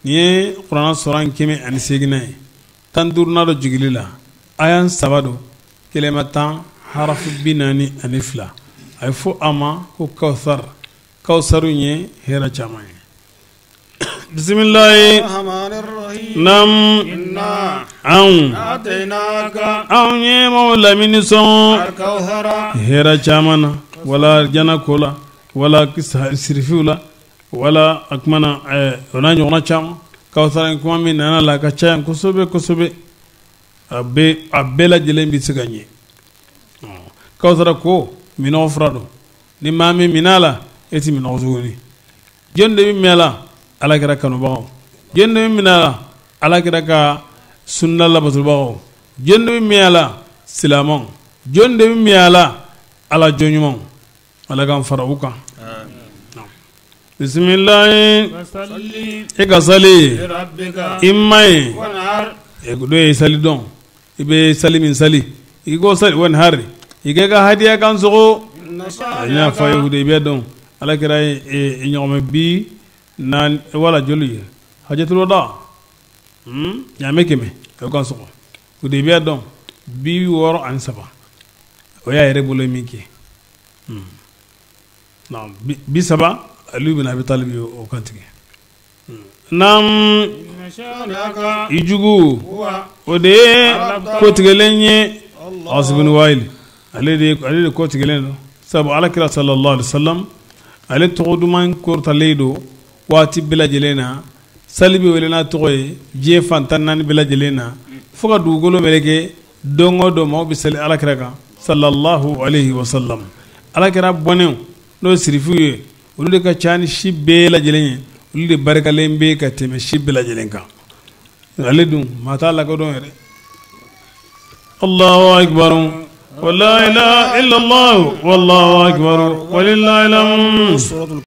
ni ye Qur'an soran kɛmɛ ani seginna ye 15 do jigili la ayan 3 do kelema 10 harafu 42 ay fo ama ko kawthar kawsaru ye hera caman ye bismillahi rahmanir rahim nam inna atainaka ye mawla min son al-kawthara hera caman wala jana kola wala sirfiula wala akmana ona nyona caman kawthara kuma min nana la ka cayan kosobe abela jelen bi siganye kawthara ko mino frado ni mami minala eti mino zuni jonde bi mela ala kira kanu bawo jonde bi minala ala kira ka sunna la batul bawo jonde bi mela silamon jonde bi mela ala jonyumon ala kan farauka bismillah salli ikasali rabbika imai wanhar do sali don ibe sali min sali igo sali wan hari ige ga hadiya kan sogo nya fa yude be don ala kira e nyoma bi nan wala joli hajatul wada nya mekeme ko kan sogo ude be don bi woro an saba o ya yere bolo miki nam bi saba ali bin abi talib o kantige nam nashanaka ijugu huwa ode ko tigelenye asbun wail ale ko tigelen sabu ala kira sallallahu alaihi wasallam ale togodu man korta leido wati bila jelena salibi welena togoye je fantan nan bila jelena fuka dugolo meleke dongo do mo bisali ala kira ka sallallahu alaihi wasallam ala kira bonen no sirifuye olu de ka cani shibbe la jelenye olu de barkalen be ka teme shibbe la jelenka ale dum mata la ko don yere Allahu akbar ولا إله إلا الله والله أكبر ولله الحمد.